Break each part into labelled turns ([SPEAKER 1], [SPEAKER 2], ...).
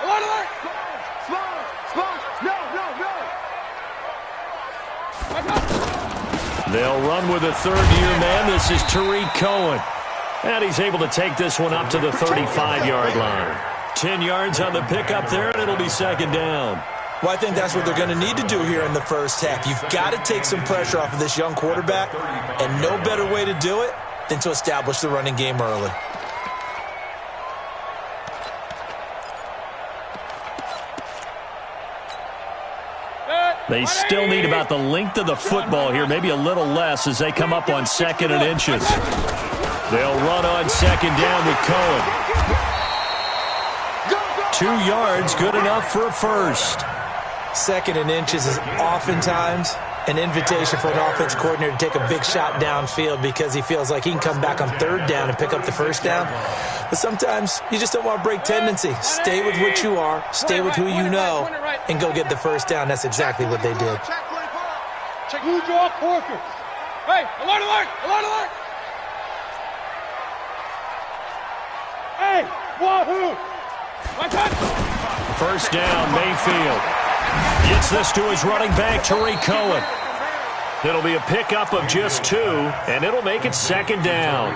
[SPEAKER 1] alert!
[SPEAKER 2] They'll run with a third-year man. This is Tariq Cohen. And he's able to take this one up to the 35-yard line. 10 yards on the pickup there, and it'll be second down.
[SPEAKER 3] Well, I think that's what they're going to need to do here in the first half. You've got to take some pressure off of this young quarterback, and no better way to do it than to establish the running game early.
[SPEAKER 2] They still need about the length of the football here, maybe a little less as they come up on 2nd and inches. They'll run on 2nd down with Cohen. 2 yards, good enough for a first.
[SPEAKER 3] 2nd and inches is oftentimes an invitation for an offense coordinator to take a big shot downfield because he feels like he can come back on 3rd down and pick up the first down. But sometimes you just don't want to break tendency. Stay with what you are, stay with who you know, and go get the first down. That's exactly what they did.
[SPEAKER 1] Check who draw Corker. Hey, alert, alert, alert, alert. Hey, wahoo.
[SPEAKER 2] First down, Mayfield. Gets this to his running back, Tariq Cohen. It'll be a pickup of just 2, and it'll make it 2nd down.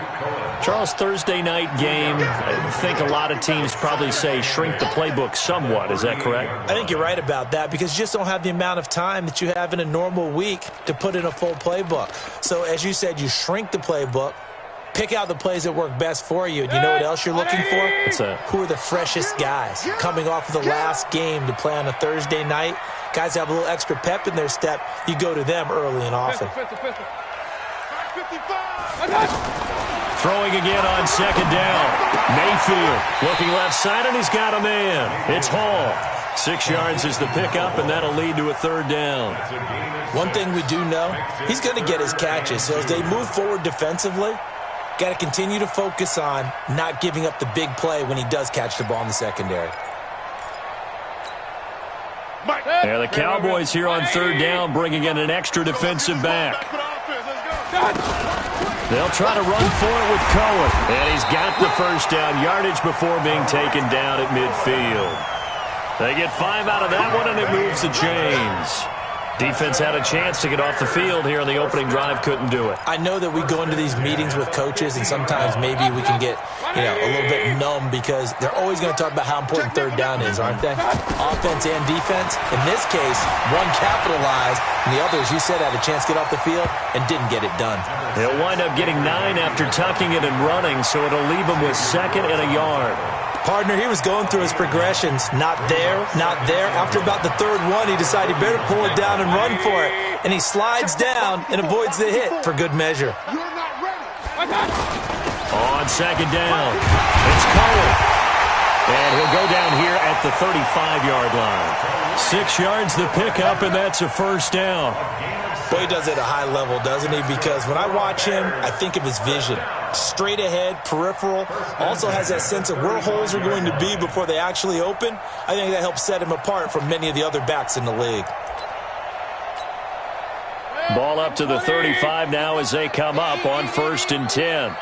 [SPEAKER 2] Charles, Thursday night game, I think a lot of teams probably say shrink the playbook somewhat. Is that correct?
[SPEAKER 3] I think you're right about that because you just don't have the amount of time that you have in a normal week to put in a full playbook. So, as you said, you shrink the playbook, pick out the plays that work best for you. And you know what else you're looking for?
[SPEAKER 2] What's that?
[SPEAKER 3] Who are the freshest guys coming off of the last game to play on a Thursday night? Guys have a little extra pep in their step. You go to them early and often.
[SPEAKER 2] Throwing again on 2nd down. Mayfield looking left side, and he's got a man. It's Hall. 6 yards is the pickup, and that'll lead to a 3rd down.
[SPEAKER 3] One thing we do know, he's going to get his catches. So as they move forward defensively, got to continue to focus on not giving up the big play when he does catch the ball in the secondary.
[SPEAKER 2] Yeah, the Cowboys here on 3rd down bringing in an extra defensive back. They'll try to run for it with Cohen. And he's got the first down yardage before being taken down at midfield. They get 5 out of that one, and it moves the chains. Defense had a chance to get off the field here on the opening drive, couldn't do it.
[SPEAKER 3] I know that we go into these meetings with coaches, and sometimes maybe we can get, a little bit numb because they're always going to talk about how important 3rd down is, aren't they? Offense and defense. In this case, one capitalized, and the other, as you said, had a chance to get off the field and didn't get it done.
[SPEAKER 2] They'll wind up getting 9 after tucking it and running, so it'll leave them with 2nd and a yard.
[SPEAKER 3] Partner, he was going through his progressions. Not there, not there. After about the 3rd one, he decided he better pull it down and run for it. And he slides down and avoids the hit for good measure.
[SPEAKER 2] On 2nd down, it's Cohen. And he'll go down here at the 35-yard line. 6 yards the pickup, and that's a first down.
[SPEAKER 3] Boy, he does it at a high level, doesn't he? Because when I watch him, I think of his vision. Straight ahead, peripheral, also has that sense of where holes are going to be before they actually open. I think that helps set him apart from many of the other backs in the league.
[SPEAKER 2] Ball up to the 35 now as they come up on 1st and 10.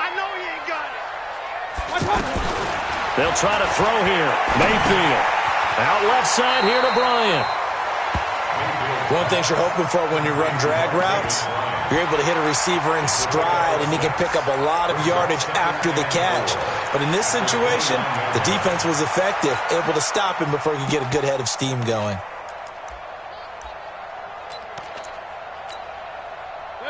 [SPEAKER 2] They'll try to throw here. Mayfield. Out left side here to Bryant.
[SPEAKER 3] One thing you're hoping for when you run drag routes, you're able to hit a receiver in stride, and he can pick up a lot of yardage after the catch. But in this situation, the defense was effective, able to stop him before he could get a good head of steam going.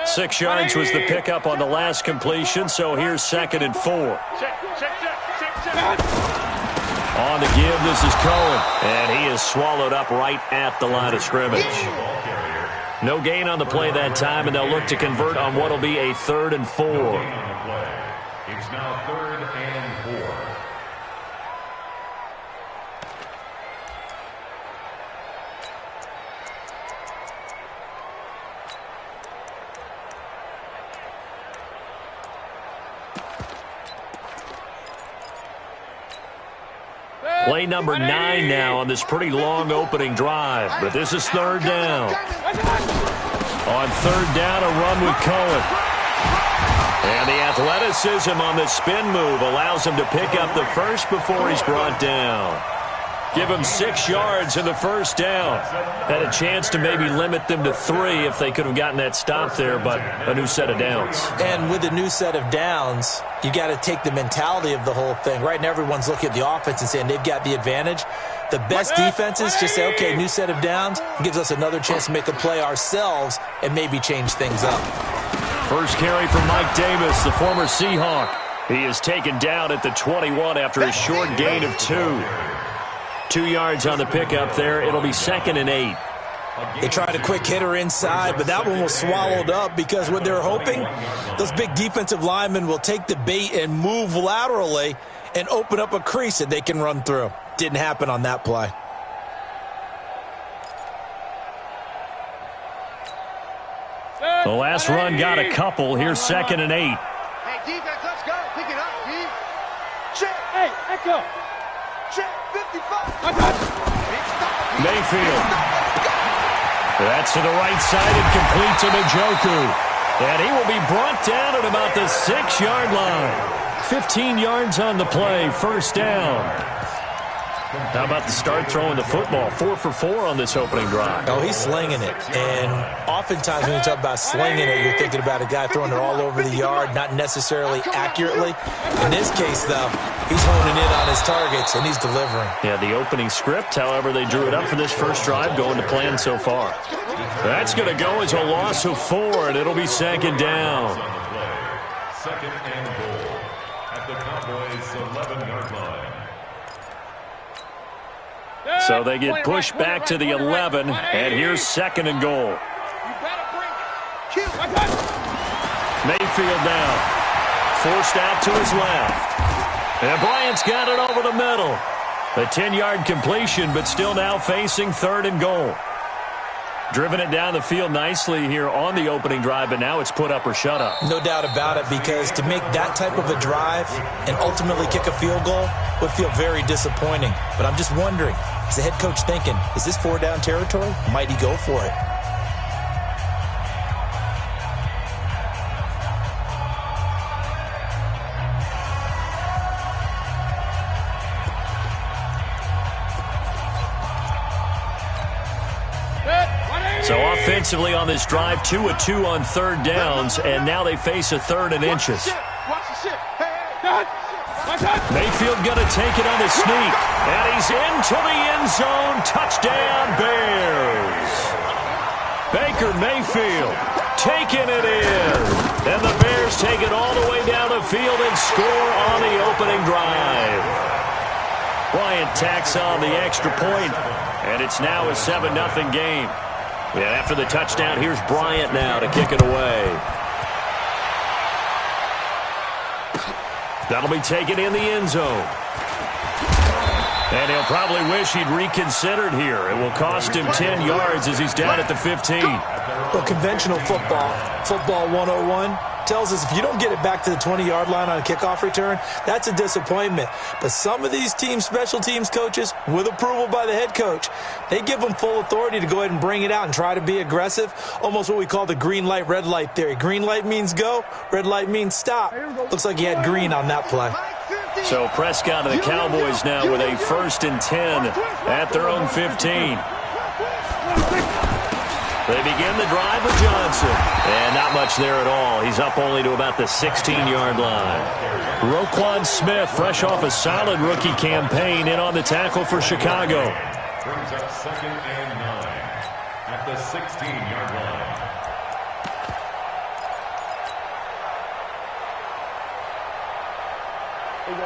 [SPEAKER 2] 6 yards was the pickup on the last completion, so here's 2nd and 4. On the give, this is Cohen, and he is swallowed up right at the line of scrimmage. No gain on the play that time, and they'll look to convert on what will be a 3rd and 4.
[SPEAKER 4] It's now 3rd and 4.
[SPEAKER 2] Play number 9 now on this pretty long opening drive, but this is 3rd down. On 3rd down, a run with Cohen. And the athleticism on the spin move allows him to pick up the first before he's brought down. Give him 6 yards in the first down. Had a chance to maybe limit them to 3 if they could have gotten that stop there, but a new set of downs.
[SPEAKER 3] And with a new set of downs, you got to take the mentality of the whole thing. Right now, everyone's looking at the offense and saying they've got the advantage. The best defenses just say, okay, new set of downs, gives us another chance to make a play ourselves and maybe change things up.
[SPEAKER 2] First carry from Mike Davis, the former Seahawk. He is taken down at the 21 after a short gain of 2. 2 yards on the pickup there. It'll be 2nd and 8.
[SPEAKER 3] They tried a quick hitter inside, but that one was swallowed up because what they're hoping, those big defensive linemen will take the bait and move laterally and open up a crease that they can run through. Didn't happen on that play.
[SPEAKER 2] The last run got a couple. Here's 2nd and 8.
[SPEAKER 1] Hey, defense, let's go. Pick it up, D. Check. Hey, echo. Check. 55.
[SPEAKER 2] Mayfield. That's to the right side and complete to Njoku. And he will be brought down at about the 6-yard line. 15 yards on the play. First down. How about the start throwing the football? 4 for 4 on this opening drive.
[SPEAKER 3] Oh, he's slinging it. And oftentimes when you talk about slinging it, you're thinking about a guy throwing it all over the yard, not necessarily accurately. In this case, though, he's honing in on his targets, and he's delivering.
[SPEAKER 2] Yeah, the opening script, however, they drew it up for this first drive, going to plan so far. That's going to go as a loss of 4, and it'll be 2nd down.
[SPEAKER 4] 2nd and goal at the Cowboys' 11-yard line.
[SPEAKER 2] So they get pushed back to the 11, and here's 2nd and goal. Mayfield down. Forced out to his left. And Bryant's got it over the middle. A 10-yard completion, but still now facing 3rd and goal. Driven it down the field nicely here on the opening drive, but now it's put up or shut up.
[SPEAKER 3] No doubt about it, because to make that type of a drive and ultimately kick a field goal would feel very disappointing. But I'm just wondering, is the head coach thinking, is this 4-down territory? Might he go for it?
[SPEAKER 2] So offensively on this drive, 2 of 2 on 3rd downs, and now they face a 3rd and inches. Mayfield going to take it on the sneak, and he's into the end zone. Touchdown, Bears. Baker Mayfield taking it in, and the Bears take it all the way down the field and score on the opening drive. Bryant tacks on the extra point, and it's now a 7-0 game. And after the touchdown, here's Bryant now to kick it away. That'll be taken in the end zone. And he'll probably wish he'd reconsidered here. It will cost him 10 yards as he's down at the 15.
[SPEAKER 3] Well, conventional football 101, tells us if you don't get it back to the 20-yard line on a kickoff return, that's a disappointment. But some of these team special teams coaches, with approval by the head coach, they give them full authority to go ahead and bring it out and try to be aggressive, almost what we call the green light, red light theory. Green light means go, red light means stop. Looks like he had green on that play.
[SPEAKER 2] So Prescott and the Cowboys now with a 1st and 10 at their own 15. They begin the drive with Johnson. And not much there at all. He's up only to about the 16-yard line. Roquan Smith, fresh off a solid rookie campaign, in on the tackle for Chicago.
[SPEAKER 4] Brings up 2nd and 9 at the 16-yard line.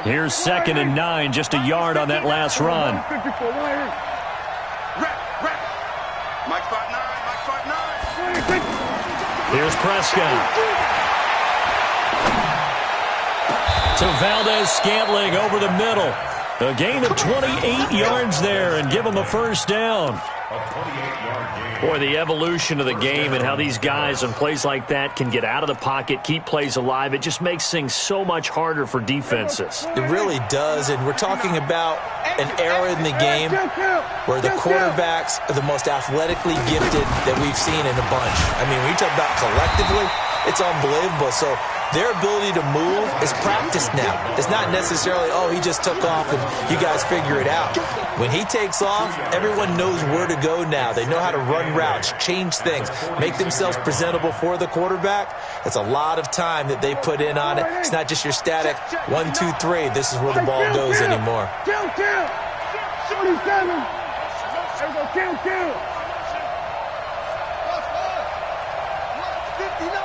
[SPEAKER 2] Here's 2nd and 9, just a yard on that last run.
[SPEAKER 1] Mike 5-9, Mike 5-9.
[SPEAKER 2] Here's Prescott. To Valdez-Scantling over the middle. A gain of 28 yards there and give him a first down. Boy, the evolution of the game and how these guys on plays like that can get out of the pocket, keep plays alive, it just makes things so much harder for defenses.
[SPEAKER 3] It really does, and we're talking about an era in the game where the quarterbacks are the most athletically gifted that we've seen in a bunch. I mean, when you talk about collectively, it's unbelievable. So their ability to move is practiced now. It's not necessarily, oh, he just took off and you guys figure it out. When he takes off, everyone knows where to go now. They know how to run routes, change things, make themselves presentable for the quarterback. It's a lot of time that they put in on it. It's not just your static 1, 2, 3. This is where the ball goes anymore.
[SPEAKER 1] Kill. 27. There we go, kill. 59.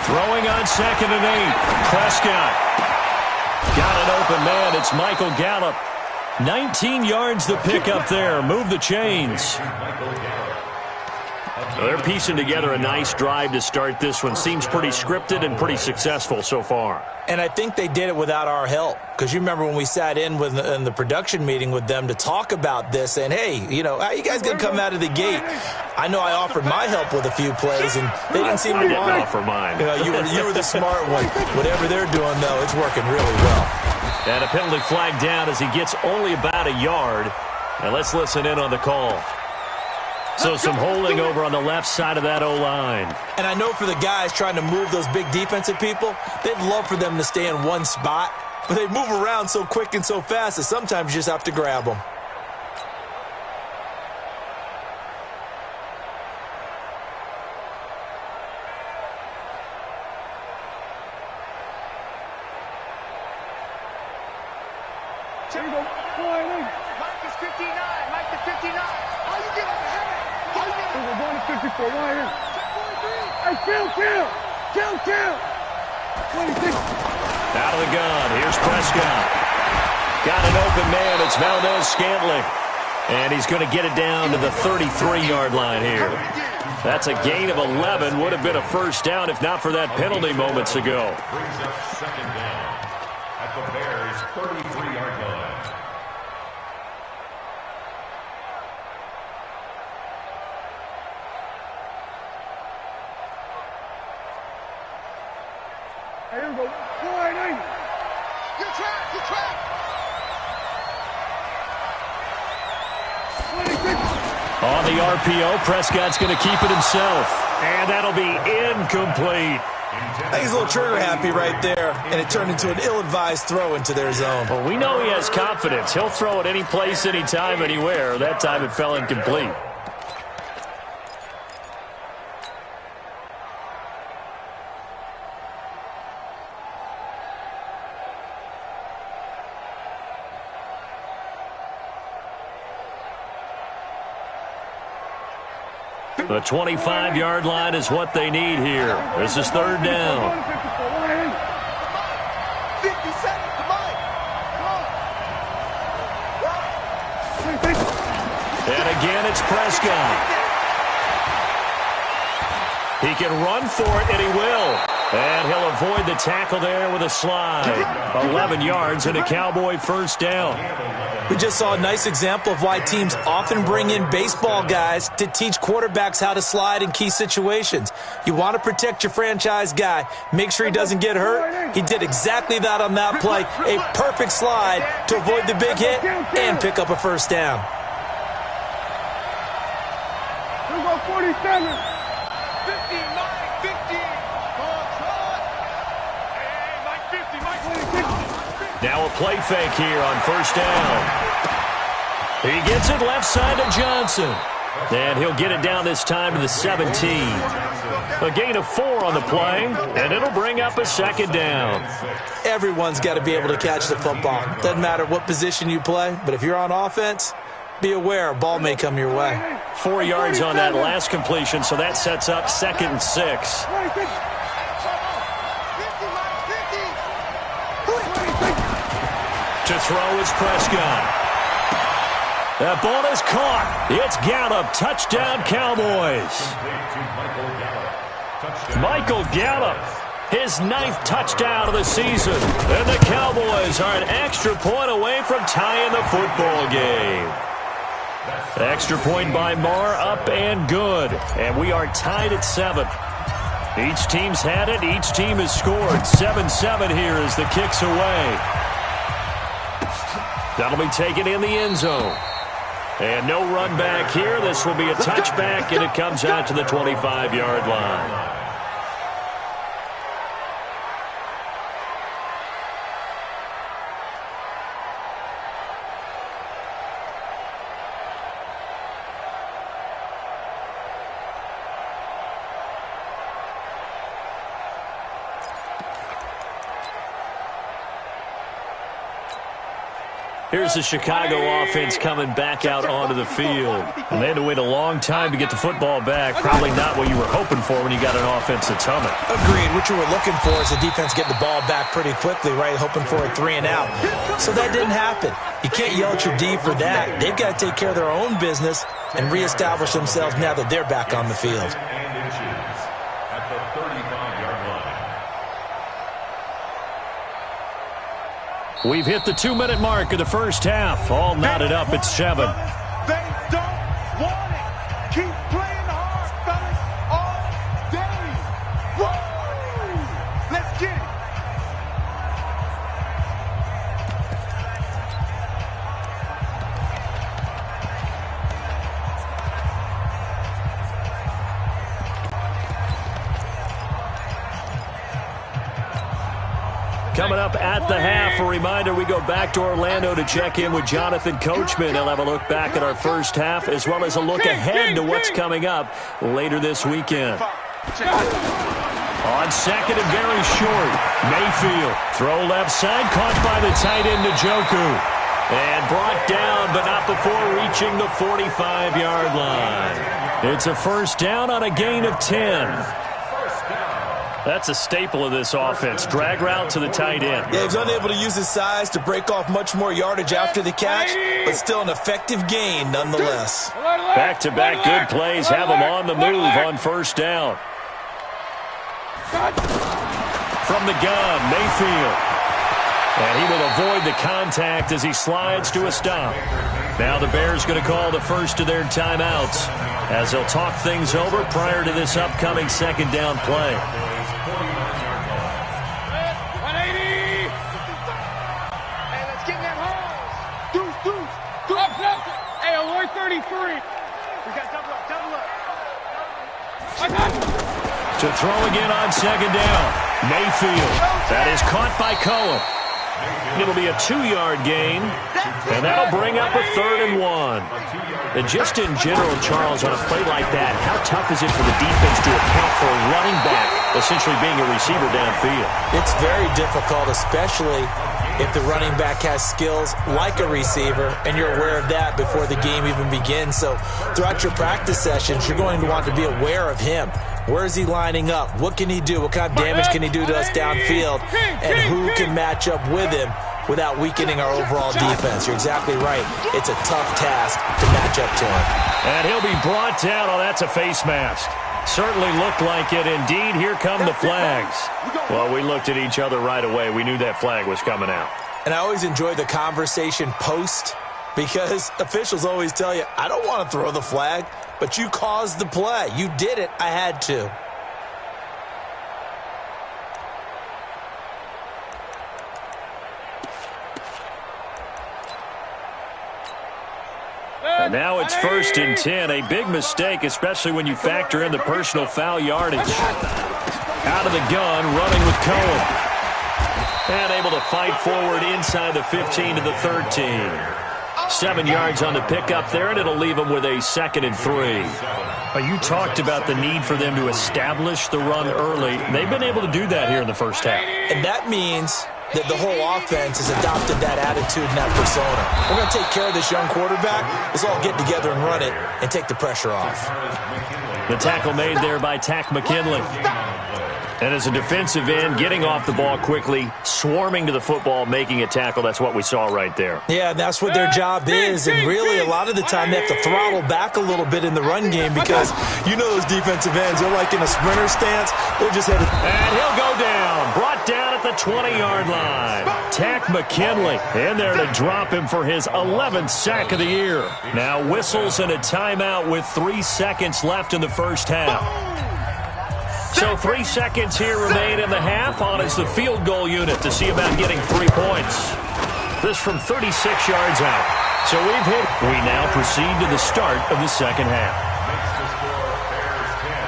[SPEAKER 2] Throwing on 2nd and 8. Prescott. Got an open man. It's Michael Gallup. 19 yards to pick up there. Move the chains. Well, they're piecing together a nice drive to start this one. Seems pretty scripted and pretty successful so far.
[SPEAKER 3] And I think they did it without our help. Because you remember when we sat in the production meeting with them to talk about this, and hey, you know, how you guys going to come out of the gate? I know I offered my help with a few plays, and they didn't seem to want it.
[SPEAKER 2] Offer mine.
[SPEAKER 3] You know, you were the smart one. Whatever they're doing, though, it's working really well.
[SPEAKER 2] And a penalty flag down as he gets only about a yard. And let's listen in on the call. So some holding over on the left side of that O-line.
[SPEAKER 3] And I know for the guys trying to move those big defensive people, they'd love for them to stay in one spot, but they move around so quick and so fast that sometimes you just have to grab them.
[SPEAKER 1] Here we go. Mike is 59. Mike is 59. How you get over here? We're going to 54. Why here? Hey, kill. 26.
[SPEAKER 2] Out of the gun. Here's Prescott. Got an open man. It's Valdez-Scantling. And he's going to get it down to the 33-yard line here. That's a gain of 11. Would have been a first down if not for that penalty moments ago.
[SPEAKER 4] Brings up 2nd down at the Bears' 33-yard line.
[SPEAKER 1] Here we go. 480. Good track. 26.
[SPEAKER 2] On the RPO, Prescott's going to keep it himself. And that'll be incomplete.
[SPEAKER 3] I think he's a little trigger happy right there, and it turned into an ill-advised throw into their zone.
[SPEAKER 2] Well, we know he has confidence. He'll throw it any place, anytime, anywhere. That time it fell incomplete. The 25-yard line is what they need here. This is 3rd down.
[SPEAKER 1] 50 seconds to Mike.
[SPEAKER 2] And again, it's Prescott. He can run for it, and he will. And he'll avoid the tackle there with a slide. 11 yards and a Cowboy first down.
[SPEAKER 3] We just saw a nice example of why teams often bring in baseball guys to teach quarterbacks how to slide in key situations. You want to protect your franchise guy. Make sure he doesn't get hurt. He did exactly that on that play. A perfect slide to avoid the big hit and pick up a first down.
[SPEAKER 1] Here we go, 47. 50, Mike, 50. Hey, Mike, 50, Mike, 26.
[SPEAKER 2] Now a play fake here on first down. He gets it left side to Johnson. And he'll get it down this time to the 17. A gain of 4 on the play, and it'll bring up a 2nd down.
[SPEAKER 3] Everyone's got to be able to catch the football. Doesn't matter what position you play, but if you're on offense, be aware a ball may come your way.
[SPEAKER 2] 4 yards on that last completion, so that sets up 2nd and 6. To throw is Prescott. That ball is caught. It's Gallup. Touchdown, Cowboys. Michael Gallup, his 9th touchdown of the season. And the Cowboys are an extra point away from tying the football game. Extra point by Marr, up and good. And we are tied at 7. Each team's had it. Each team has scored. 7-7 here as the kick's away. That'll be taken in the end zone. And no run back here. This will be a touchback, and it comes out to the 25-yard line. Here's the Chicago offense coming back out onto the field. And they had to wait a long time to get the football back. Probably not what you were hoping for when you got an offense that's humming.
[SPEAKER 3] Agreed. What you were looking for is the defense getting the ball back pretty quickly, right? Hoping for a 3-and-out. So that didn't happen. You can't yell at your D for that. They've got to take care of their own business and reestablish themselves now that they're back on the field.
[SPEAKER 4] At the 35-yard line.
[SPEAKER 2] We've hit the 2-minute mark of the first half. All knotted up at 7.
[SPEAKER 1] They don't want it. Keep playing hard, fellas, all day. Woo! Let's get it.
[SPEAKER 2] Coming up at the half, a reminder, we go back to Orlando to check in with Jonathan Coachman. He'll have a look back at our first half as well as a look ahead to what's coming up later this weekend. On second and very short, Mayfield. Throw left side, caught by the tight end Njoku. And brought down, but not before reaching the 45-yard line. It's a first down on a gain of 10. That's a staple of this offense. Drag route to the tight end.
[SPEAKER 3] Yeah, he's unable to use his size to break off much more yardage after the catch, but still an effective gain nonetheless.
[SPEAKER 2] Back-to-back good plays have him on the move on first down. From the gun, Mayfield. And he will avoid the contact as he slides to a stop. Now the Bears going to call the first of their timeouts as they'll talk things over prior to this upcoming second down play.
[SPEAKER 1] 180. Hey, let's get in that hole. Deuce. Hey, alert 33. We got double up. I got you.
[SPEAKER 2] To throw again on second down. Mayfield. That is caught by Cohen. It'll be a 2-yard gain, and that'll bring up a 3rd and 1. And just in general, Charles, on a play like that, how tough is it for the defense to account for a running back essentially being a receiver downfield?
[SPEAKER 3] It's very difficult, especially if the running back has skills like a receiver, and you're aware of that before the game even begins. So throughout your practice sessions, you're going to want to be aware of him. Where is he lining up? What can he do? What kind of damage can he do to us downfield? And who can match up with him without weakening our overall defense? You're exactly right. It's a tough task to match up to him.
[SPEAKER 2] And he'll be brought down. Oh, that's a face mask. Certainly looked like it. Indeed, here come the flags. Well, we looked at each other right away. We knew that flag was coming out.
[SPEAKER 3] And I always enjoy the conversation post because officials always tell you, I don't want to throw the flag, but you caused the play. You did it. I had to.
[SPEAKER 2] And now it's 1st and 10. A big mistake, especially when you factor in the personal foul yardage. Out of the gun, running with Cohen. And able to fight forward inside the 15 to the 13. 7 yards on the pickup there, and it'll leave them with a 2nd and 3. You talked about the need for them to establish the run early. They've been able to do that here in the first half.
[SPEAKER 3] And that means that the whole offense has adopted that attitude and that persona. We're going to take care of this young quarterback. Let's all get together and run it and take the pressure off.
[SPEAKER 2] The tackle made there by Tack McKinley. And as a defensive end, getting off the ball quickly, swarming to the football, making a tackle, that's what we saw right there.
[SPEAKER 3] Yeah, that's what their job is. And really, a lot of the time, they have to throttle back a little bit in the run game because you know those defensive ends, they're like in a sprinter stance. They're just headed.
[SPEAKER 2] And he'll go down. Brought down at the 20-yard line. Tack McKinley in there to drop him for his 11th sack of the year. Now whistles and a timeout with 3 seconds left in the first half. So 3 seconds here remain in the half on as the field goal unit to see about getting 3 points. This from 36 yards out. So we've hit. We now proceed to the start of the second half.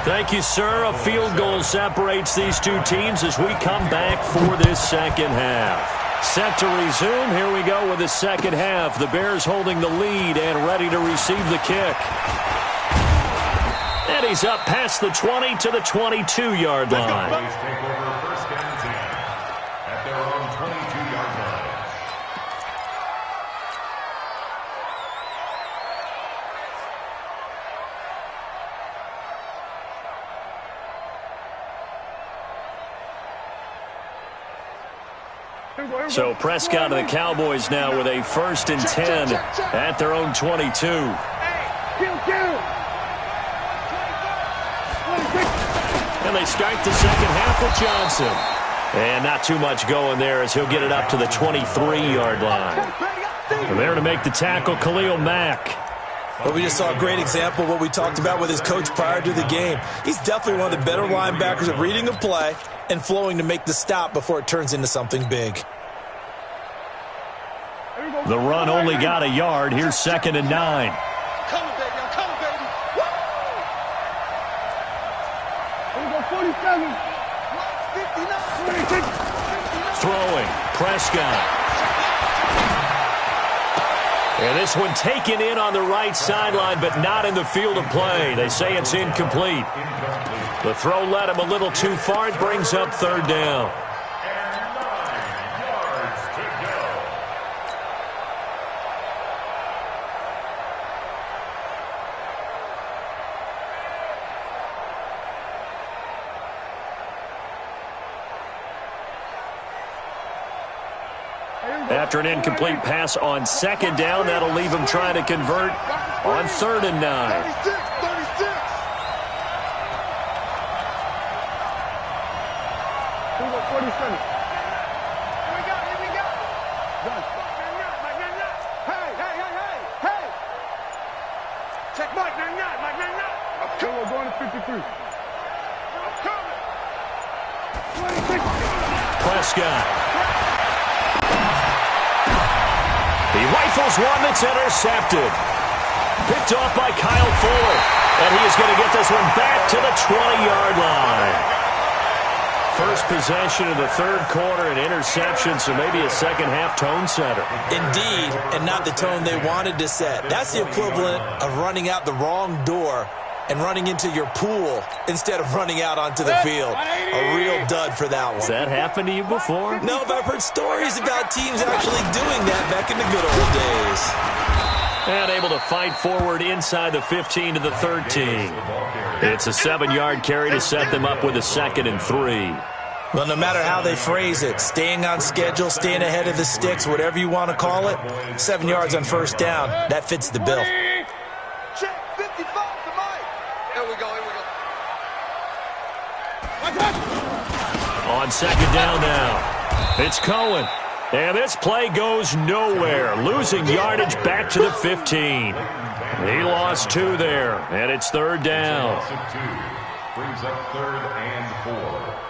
[SPEAKER 2] Thank you, sir. A field goal separates these two teams as we come back for this second half. Set to resume. Here we go with the second half. The Bears holding the lead and ready to receive the kick. And he's up past the 20 to the 22-yard line.
[SPEAKER 4] Please take over first and 10 at their own 22-yard line.
[SPEAKER 2] So Prescott and the Cowboys now with a 1st and 10 at their own 22. And they start the second half with Johnson. And not too much going there as he'll get it up to the 23-yard line. And there to make the tackle, Khalil Mack.
[SPEAKER 3] Well, we just saw a great example of what we talked about with his coach prior to the game. He's definitely one of the better linebackers at reading a play and flowing to make the stop before it turns into something big.
[SPEAKER 2] The run only got a yard. Here's 2nd and 9.
[SPEAKER 1] Coming, baby. I'm coming, baby. Woo! Here we go, 47. 59. 26.
[SPEAKER 2] Throwing, Prescott. And this one taken in on the right sideline, but not in the field of play. They say it's incomplete. The throw led him a little too far. It brings up 3rd down. After an incomplete pass on 2nd down, that'll leave him trying to convert on 3rd and 9.
[SPEAKER 1] 36. Here we go, 47. Here we go. Hey. Check Mike, 99. I'm coming. We're going to 53. I'm coming. 26.
[SPEAKER 2] Prescott. He rifles one that's intercepted. Picked off by Kyle Fuller. And he is going to get this one back to the 20-yard line. First possession of the 3rd quarter, an interception, so maybe a second-half tone setter.
[SPEAKER 3] Indeed, and not the tone they wanted to set. That's the equivalent of running out the wrong door and running into your pool instead of running out onto the field. A real dud for that one.
[SPEAKER 2] Has that happened to you before?
[SPEAKER 3] No, but I've heard stories about teams actually doing that back in the good old days.
[SPEAKER 2] And able to fight forward inside the 15 to the 13. It's a 7-yard carry to set them up with a 2nd and 3.
[SPEAKER 3] Well, no matter how they phrase it, staying on schedule, staying ahead of the sticks, whatever you want to call it, 7 yards on 1st down, that fits the bill.
[SPEAKER 1] Check 55 to Mike. Here we go.
[SPEAKER 2] On 2nd down now, it's Cohen. And this play goes nowhere, losing yardage back to the 15. He lost 2 there, and it's 3rd down.
[SPEAKER 4] Brings up 3rd and 4.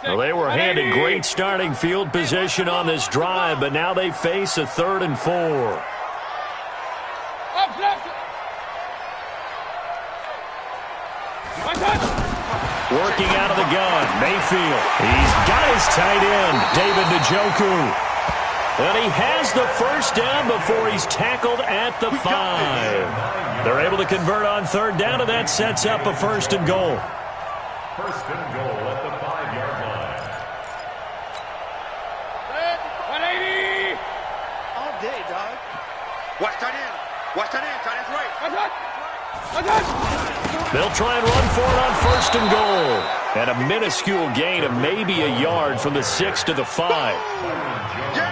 [SPEAKER 2] Well, they were handed great starting field position on this drive, but now they face a 3rd and 4. Working out of the gun, Mayfield. He's got his tight end, David Njoku. And he has the 1st down before he's tackled at the 5. They're able to convert on 3rd down, and that sets up a 1st and goal.
[SPEAKER 4] 1st and goal at the 5-yard line.
[SPEAKER 1] 180. All day, dog. Watch tight end. Tight end's right.
[SPEAKER 2] They'll try and run for it on 1st and goal. And a minuscule gain of maybe a yard from the 6 to the 5.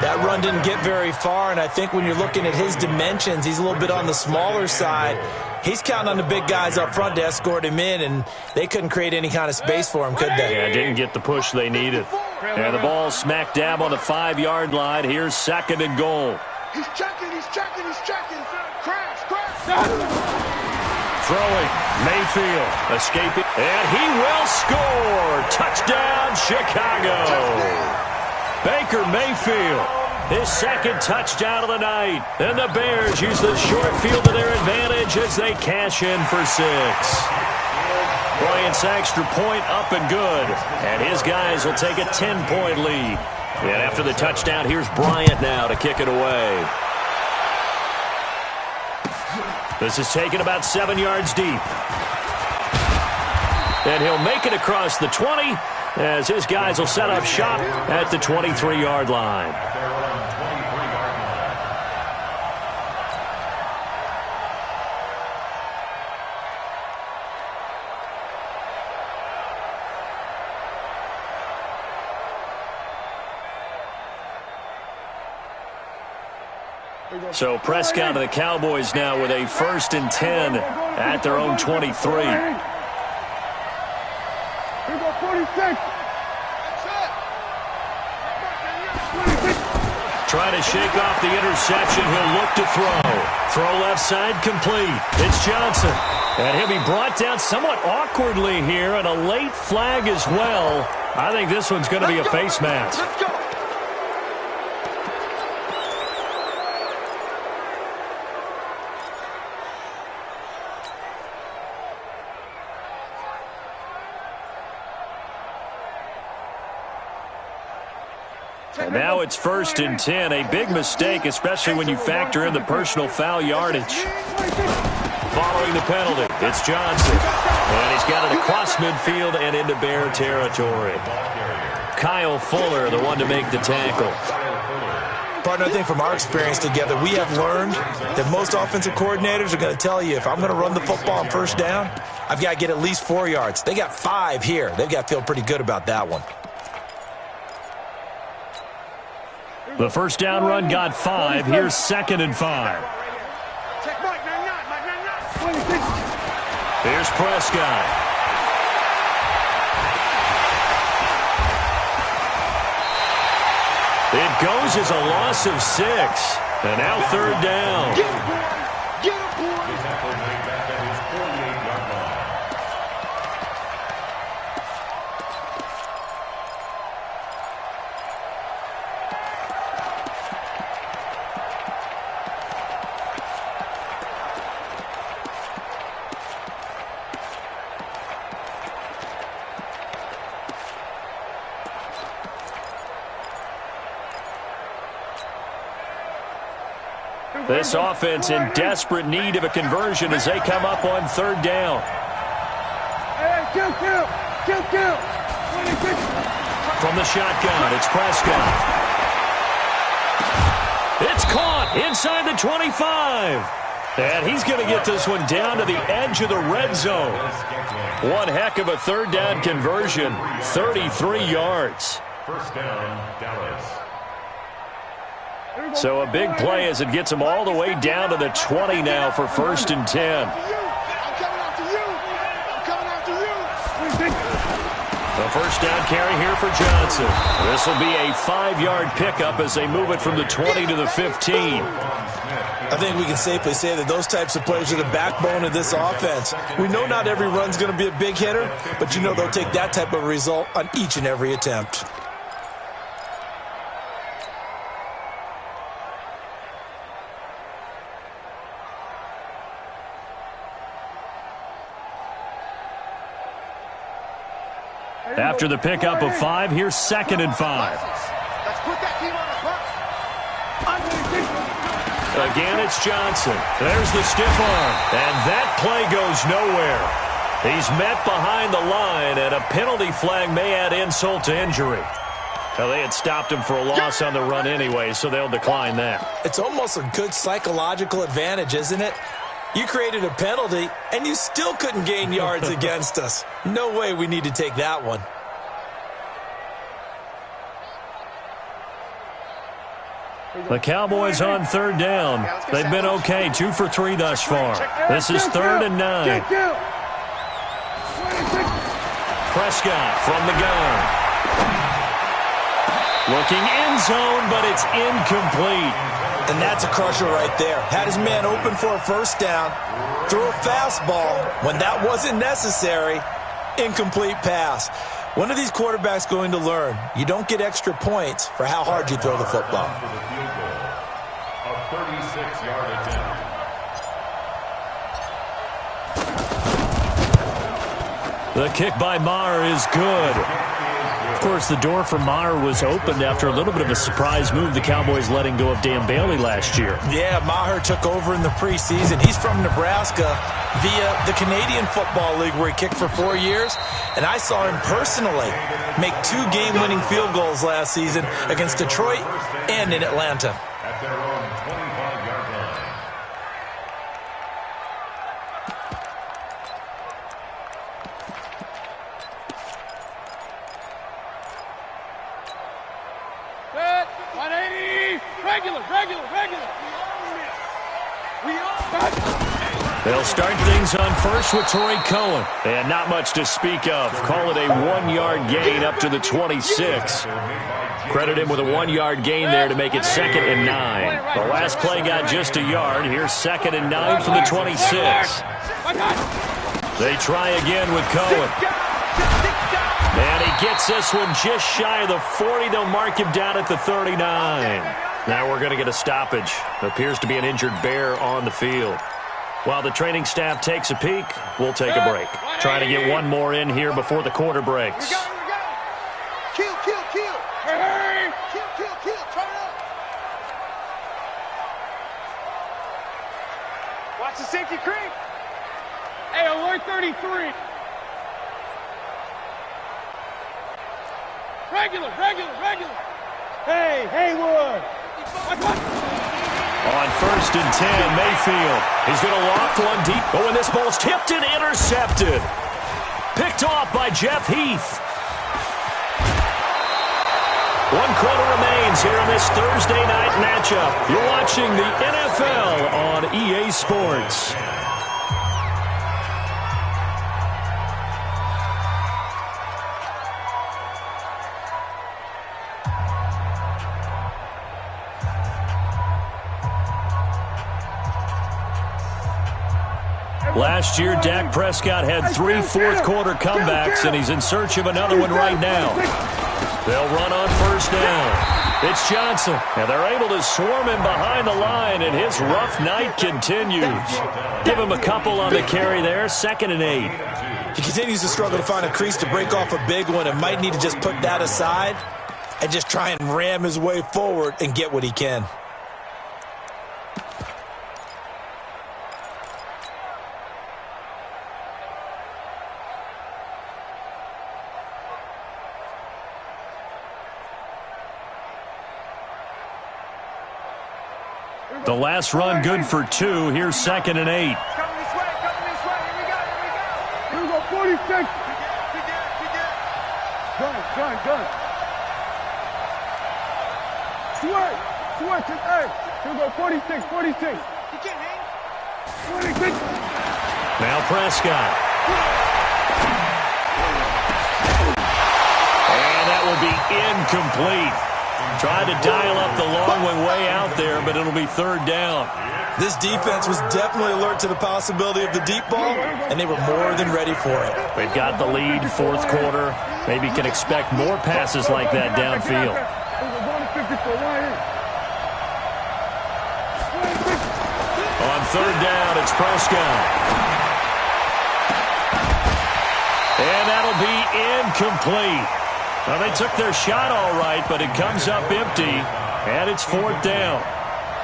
[SPEAKER 3] That run didn't get very far, and I think when you're looking at his dimensions, he's a little bit on the smaller side. He's counting on the big guys up front to escort him in, and they couldn't create any kind of space for him, could they?
[SPEAKER 2] Yeah, didn't get the push they needed. And the ball smack dab on the 5-yard line. Here's 2nd and goal.
[SPEAKER 1] He's checking. Crash.
[SPEAKER 2] Throwing, Mayfield, escaping, and he will score. Touchdown, Chicago. Baker Mayfield, his 2nd touchdown of the night. And the Bears use the short field to their advantage as they cash in for 6. Bryant's extra point up and good. And his guys will take a 10-point lead. And after the touchdown, here's Bryant now to kick it away. This is taken about 7 yards deep. And he'll make it across the 20 as his guys will set up shop at the 23-yard line. So Prescott of the Cowboys now with a 1st and 10 at their own 23.
[SPEAKER 1] Here we go, 46.
[SPEAKER 2] Trying to shake off the interception. He'll look to throw. Throw left side complete. It's Johnson. And he'll be brought down somewhat awkwardly here, and a late flag as well. I think this one's going to be a face mask.
[SPEAKER 1] Let's go.
[SPEAKER 2] And now it's 1st and 10. A big mistake, especially when you factor in the personal foul yardage. Following the penalty, it's Johnson. And he's got it across midfield and into Bear territory. Kyle Fuller, the one to make the tackle.
[SPEAKER 3] Partner, I think from our experience together, we have learned that most offensive coordinators are going to tell you, if I'm going to run the football on 1st down, I've got to get at least 4 yards. They got 5 here. They've got to feel pretty good about that one.
[SPEAKER 2] The 1st down run got 5. Here's 2nd and 5.
[SPEAKER 1] Check Mike, 99.
[SPEAKER 2] Here's Prescott. It goes as a loss of 6. And now 3rd down.
[SPEAKER 1] Get him, boy. Get him, boy.
[SPEAKER 4] The tackle made back at his 48-yard line.
[SPEAKER 2] This offense in desperate need of a conversion as they come up on 3rd down.
[SPEAKER 1] Hey, kill. 26.
[SPEAKER 2] From the shotgun, it's Prescott. It's caught inside the 25. And he's going to get this one down to the edge of the red zone. One heck of a 3rd down conversion, 33 yards.
[SPEAKER 4] 1st down, Dallas.
[SPEAKER 2] So a big play as it gets them all the way down to the 20 now for 1st and 10.
[SPEAKER 1] I'm coming after you.
[SPEAKER 2] The 1st down carry here for Johnson. This will be a 5-yard pickup as they move it from the 20 to the 15.
[SPEAKER 3] I think we can safely say that those types of plays are the backbone of this offense. We know not every run's going to be a big hitter, but you know they'll take that type of result on each and every attempt.
[SPEAKER 2] After the pickup of 5, here's 2nd and 5.
[SPEAKER 1] Let's put that team on the bus.
[SPEAKER 2] Again, it's Johnson. There's the stiff arm. And that play goes nowhere. He's met behind the line, and a penalty flag may add insult to injury. Well, they had stopped him for a loss on the run anyway, so they'll decline that.
[SPEAKER 3] It's almost a good psychological advantage, isn't it? You created a penalty, and you still couldn't gain yards against us. No way we need to take that one.
[SPEAKER 2] The Cowboys on 3rd down. They've been okay, 2 for 3 thus far. This is 3rd and 9. Prescott from the gun. Looking end zone, but it's incomplete.
[SPEAKER 3] And that's a crusher right there. Had his man open for a 1st down, threw a fastball when that wasn't necessary, incomplete pass. When are these quarterbacks going to learn? You don't get extra points for how hard you throw the football.
[SPEAKER 4] For the field goal, a 36-yard attempt.
[SPEAKER 2] The kick by Maher is good. Of course, the door for Maher was opened after a little bit of a surprise move, the Cowboys letting go of Dan Bailey last year.
[SPEAKER 3] Yeah, Maher took over in the preseason. He's from Nebraska via the Canadian Football League where he kicked for 4 years. And I saw him personally make 2 game-winning field goals last season against Detroit and in Atlanta.
[SPEAKER 4] At their own 25-yard line.
[SPEAKER 1] Set. 180. Regular.
[SPEAKER 2] They'll start things on first with Torrey Cohen. And not much to speak of. Call it a 1-yard gain up to the 26. Credit him with a 1-yard gain there to make it 2nd and 9. The last play got just a yard. Here's 2nd and 9 from the 26. They try again with Cohen. And he gets this one just shy of the 40. They'll mark him down at the 39. Now we're going to get a stoppage. Appears to be an injured bear on the field. While the training staff takes a peek, we'll take a break. Trying to get one more in here before the quarter breaks.
[SPEAKER 1] Kill. Hey. Kill. Turn up. Watch the safety creep. Hey, alert 33. Regular. Hey, Haywood.
[SPEAKER 2] On 1st and 10, Mayfield. He's going to loft one deep. Oh, and this ball's tipped and intercepted. Picked off by Jeff Heath. 1 quarter remains here in this Thursday night matchup. You're watching the NFL on EA Sports. Last year, Dak Prescott had 3 fourth-quarter comebacks, and he's in search of another one right now. They'll run on 1st down. It's Johnson, and they're able to swarm him behind the line, and his rough night continues. Give him a couple on the carry there, 2nd and 8.
[SPEAKER 3] He continues to struggle to find a crease to break off a big one and might need to just put that aside and just try and ram his way forward and get what he can.
[SPEAKER 2] The last run good for 2. Here's 2nd and 8.
[SPEAKER 1] Coming this way. Here we go. Here we go, 46. Gun. Switch. Hey, here we go, 46. You can't hang. 46.
[SPEAKER 2] Now Prescott. And that will be incomplete. Tried to dial up the long one way out there, but it'll be 3rd down.
[SPEAKER 3] This defense was definitely alert to the possibility of the deep ball, and they were more than ready for it.
[SPEAKER 2] They've got the lead, 4th quarter. Maybe can expect more passes like that downfield. On 3rd down, it's Prescott. And that'll be incomplete. Well, they took their shot all right, but it comes up empty, and it's 4th down.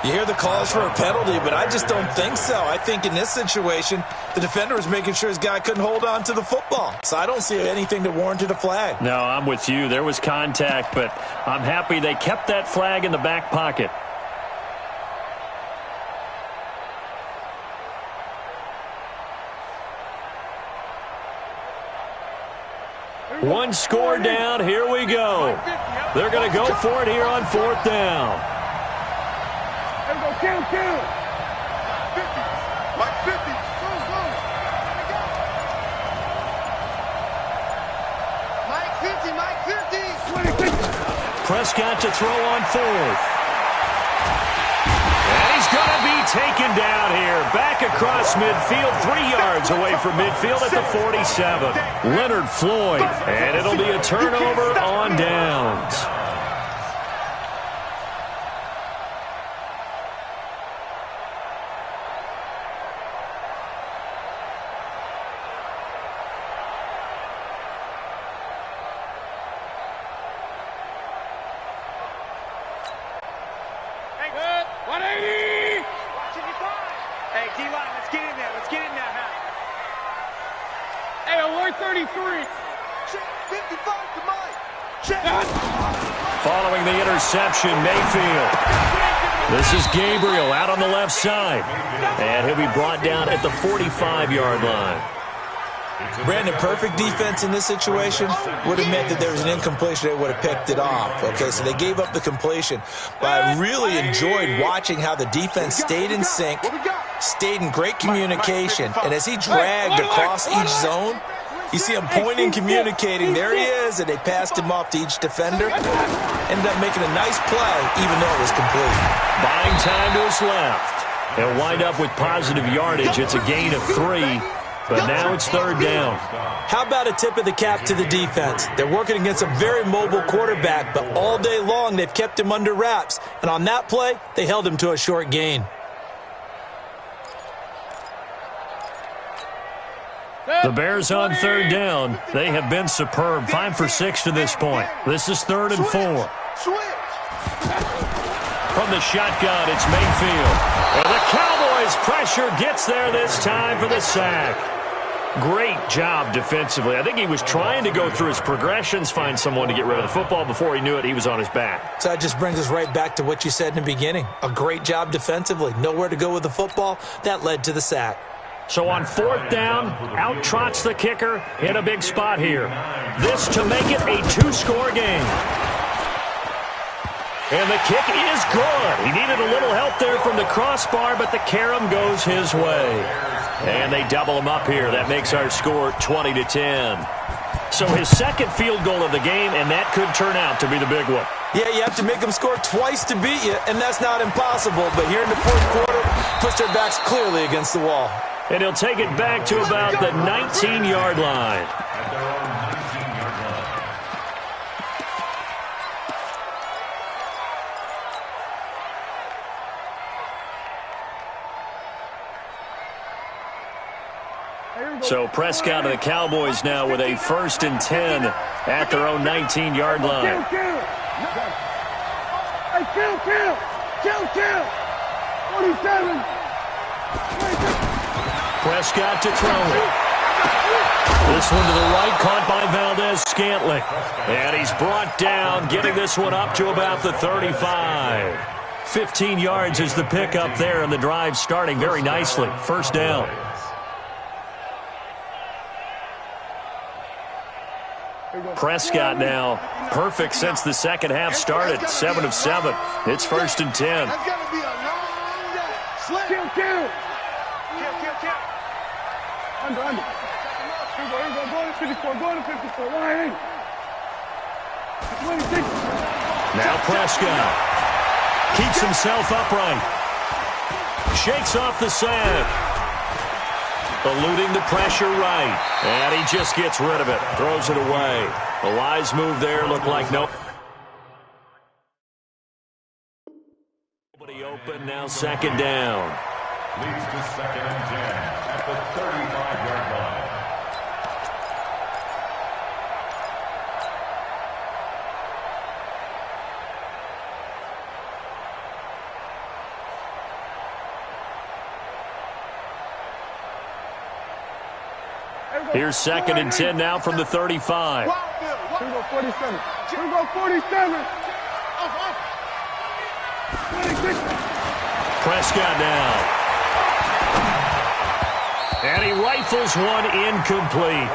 [SPEAKER 3] You hear the calls for a penalty, but I just don't think so. I think in this situation, the defender was making sure his guy couldn't hold on to the football. So I don't see anything that warranted a flag.
[SPEAKER 2] No, I'm with you. There was contact, but I'm happy they kept that flag in the back pocket. One score down. Here we go. They're going to go for it here on 4th down.
[SPEAKER 1] Kill. 50. Mike 50. Mike 50.
[SPEAKER 2] Prescott to throw on 4th. And he's going to be taken down here. Back across midfield, 3 yards away from midfield at the 47. Leonard Floyd. And it'll be a turnover on downs.
[SPEAKER 1] Hey, D-line, let's get in there. Hey, alert 33. Check 55 to Mike. Check.
[SPEAKER 2] Following the interception, Mayfield. This is Gabriel out on the left side. And he'll be brought down at the 45-yard line.
[SPEAKER 3] Brandon, perfect defense in this situation would have meant that there was an incompletion. They would have picked it off. Okay, so they gave up the completion. But I really enjoyed watching how the defense stayed in sync, stayed in great communication, and as he dragged across each zone, you see him pointing, communicating. There he is, and they passed him off to each defender. Ended up making a nice play, even though it was complete.
[SPEAKER 2] Buying time to his left. He'll wind up with positive yardage. It's a gain of 3, but now it's 3rd down.
[SPEAKER 3] How about a tip of the cap to the defense? They're working against a very mobile quarterback, but all day long they've kept him under wraps. And on that play, they held him to a short gain.
[SPEAKER 2] The Bears on 3rd down. They have been superb. 5 for 6 to this point. This is 3rd and 4. From the shotgun, it's Mayfield. And the Cowboys' pressure gets there this time for the sack. Great job defensively. I think he was trying to go through his progressions, find someone to get rid of the football. Before he knew it, he was on his back.
[SPEAKER 3] So that just brings us right back to what you said in the beginning. A great job defensively. Nowhere to go with the football. That led to the sack.
[SPEAKER 2] So on 4th down, out trots the kicker in a big spot here. This to make it a 2-score game. And the kick is good. He needed a little help there from the crossbar, but the carom goes his way. And they double him up here. That makes our score 20-10. So his second field goal of the game, and that could turn out to be the big one.
[SPEAKER 3] Yeah, you have to make them score twice to beat you, and that's not impossible. But here in the 4th quarter, push their backs clearly against the wall.
[SPEAKER 2] And he'll take it back to about the 19-yard line. So Prescott and the Cowboys now with a 1st and 10 at their own 19-yard line.
[SPEAKER 1] Kill. 47.
[SPEAKER 2] Prescott to throw it. This one to the right, caught by Valdez-Scantling. And he's brought down, getting this one up to about the 35. 15 yards is the pickup there, and the drive starting very nicely. 1st down. Prescott now perfect since the second half started. 7 of 7. It's 1st and 10.
[SPEAKER 1] That's got to be a long day. Kill. Under. Here we go. Go to 54. Line. 26.
[SPEAKER 2] Now Prescott keeps himself upright. Shakes off the sack. Eluding the pressure right. And he just gets rid of it. Throws it away. A wise move there. Looked like no. Nobody open. Now 2nd down.
[SPEAKER 4] Leads to 2nd and 10 at the 35-yard line.
[SPEAKER 2] Here's 2nd and 10 now from the 35.
[SPEAKER 1] Here we go, 47. 26.
[SPEAKER 2] Prescott now. And he rifles one incomplete.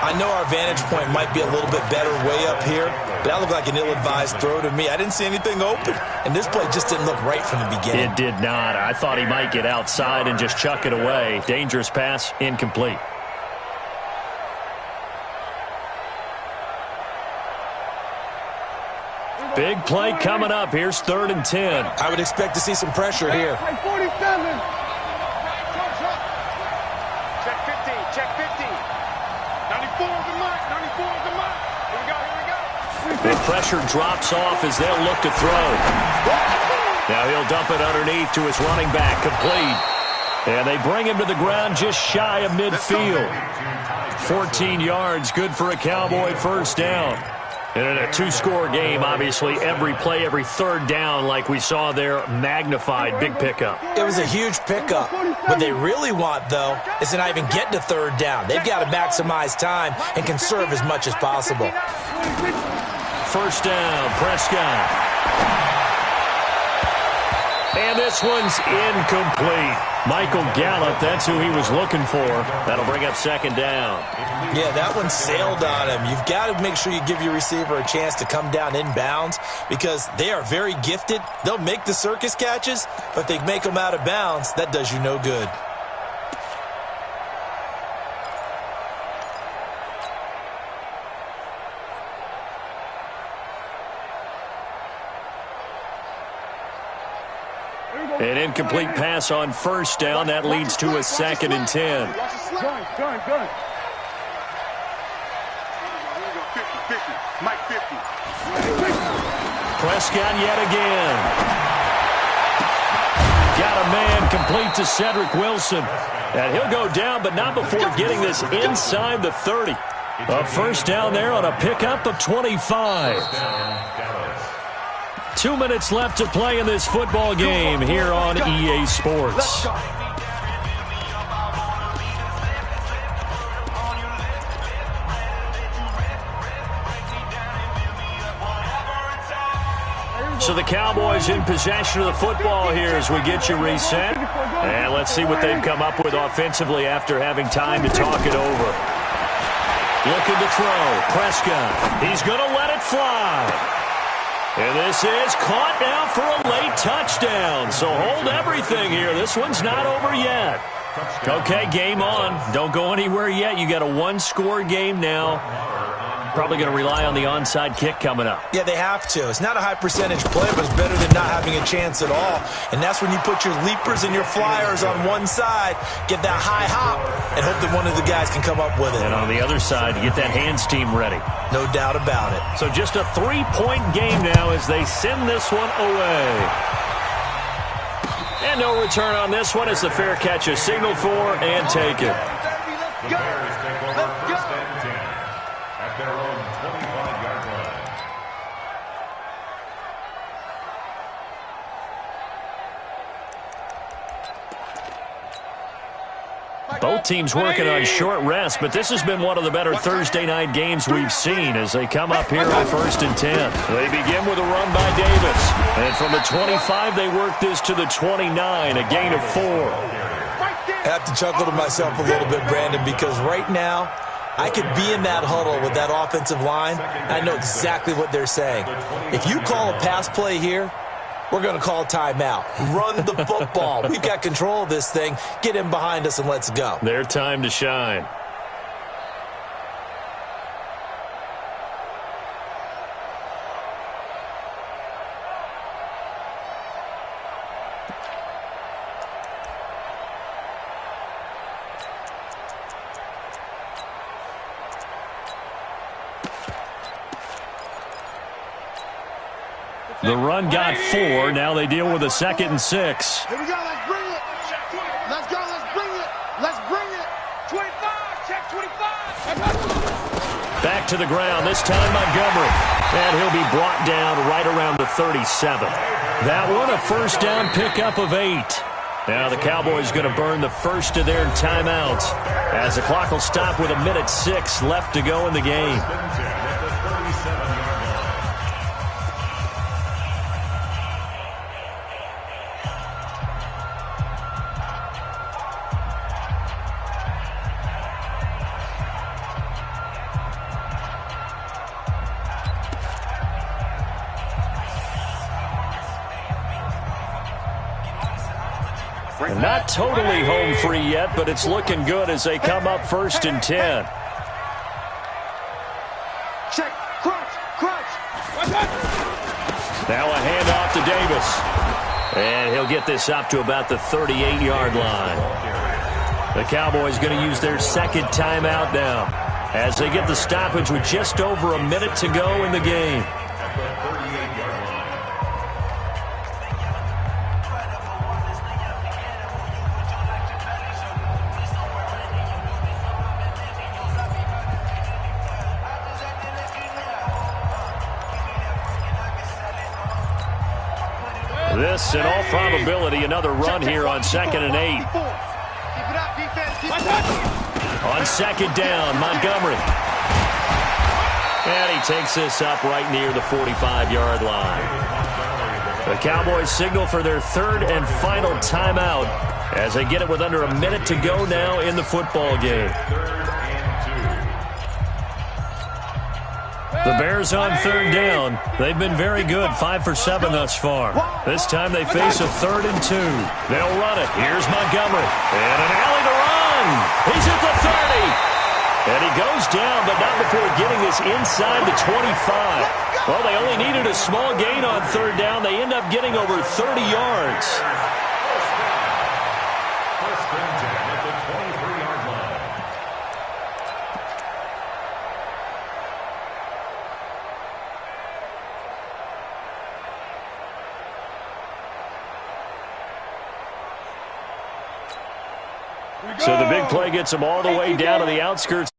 [SPEAKER 3] I know our vantage point might be a little bit better way up here, but that looked like an ill-advised throw to me. I didn't see anything open, and this play just didn't look right from the beginning.
[SPEAKER 2] It did not. I thought he might get outside and just chuck it away. Dangerous pass, incomplete. Big play coming up. Here's 3rd and 10.
[SPEAKER 3] I would expect to see some pressure here.
[SPEAKER 1] 47. Check 50. 94 is the mark. Here we go.
[SPEAKER 2] The pressure drops off as they'll look to throw. Now he'll dump it underneath to his running back. Complete. And they bring him to the ground just shy of midfield. 14 yards, good for a Cowboy 1st down. And in a 2-score game, obviously, every play, every 3rd down, like we saw there, magnified. Big pickup.
[SPEAKER 3] It was a huge pickup. What they really want, though, is to not even get to 3rd down. They've got to maximize time and conserve as much as possible.
[SPEAKER 2] 1st down, Prescott. And this one's incomplete. Michael Gallup, that's who he was looking for. That'll bring up second down.
[SPEAKER 3] Yeah, that one sailed on him. You've got to make sure you give your receiver a chance to come down inbounds because they are very gifted. They'll make the circus catches, but if they make them out of bounds, that does you no good.
[SPEAKER 2] An incomplete pass on first down. That leads to a 2nd and 10.
[SPEAKER 1] Gun. Mike 50.
[SPEAKER 2] Prescott yet again. Got a man complete to Cedric Wilson. And he'll go down, but not before getting this inside the 30. A first down there on a pickup of 25. 2 minutes left to play in this football game here on EA Sports. So the Cowboys in possession of the football here as we get you reset. And let's see what they've come up with offensively after having time to talk it over. Looking to throw. Prescott. He's going to let it fly. And this is caught now for a late touchdown. So hold everything here. This one's not over yet. Okay, game on. Don't go anywhere yet. You got a one-score game now. Probably going to rely on the onside kick coming up.
[SPEAKER 3] Yeah, they have to. It's not a high percentage play, but it's better than not having a chance at all. And that's when you put your leapers and your flyers on one side, get that high hop, and hope that one of the guys can come up with it.
[SPEAKER 2] And on the other side, you get that hands team ready.
[SPEAKER 3] No doubt about it.
[SPEAKER 2] So just a 3-point game now as they send this one away. And no return on this one as the fair catch is signaled for and taken. Both teams working on short rest, but this has been one of the better Thursday night games we've seen as they come up here on 1st and 10. They begin with a run by Davis. And from the 25, they work this to the 29, a gain of 4.
[SPEAKER 3] I have to chuckle to myself a little bit, Brandon, because right now, I could be in that huddle with that offensive line. I know exactly what they're saying. If you call a pass play here, we're going to call timeout. Run the football. We've got control of this thing. Get in behind us and let's go.
[SPEAKER 2] Their time to shine. The run got 4. Now they deal with a 2nd and 6.
[SPEAKER 1] Here we go. Let's bring it. Let's go. Let's bring it. Let's bring it. 25. Check 25.
[SPEAKER 2] Back to the ground. This time Montgomery. And he'll be brought down right around the 37. That one a first down pickup of 8. Now the Cowboys going to burn the first of their timeouts as the clock will stop with 1:06 left to go in the game. Not totally home free yet, but it's looking good as they come up 1st and 10.
[SPEAKER 1] Check. Crunch.
[SPEAKER 2] Now a handoff to Davis. And he'll get this up to about the 38-yard line. The Cowboys going to use their 2nd timeout now as they get the stoppage with just over a minute to go in the game. This, in all probability, another run here on 2nd and 8. On 2nd down, Montgomery. And he takes this up right near the 45-yard line. The Cowboys signal for their third and final timeout as they get it with under a minute to go now in the football game. The Bears on third down. They've been very good, 5 for 7 thus far. This time they face a 3rd and 2. They'll run it. Here's Montgomery. And an alley to run. He's at the 30. And he goes down, but not before getting this inside the 25. Well, they only needed a small gain on third down. They end up getting over 30 yards.
[SPEAKER 4] First and 10 at the 23-yard line.
[SPEAKER 2] So the big play gets them all the way down to the outskirts.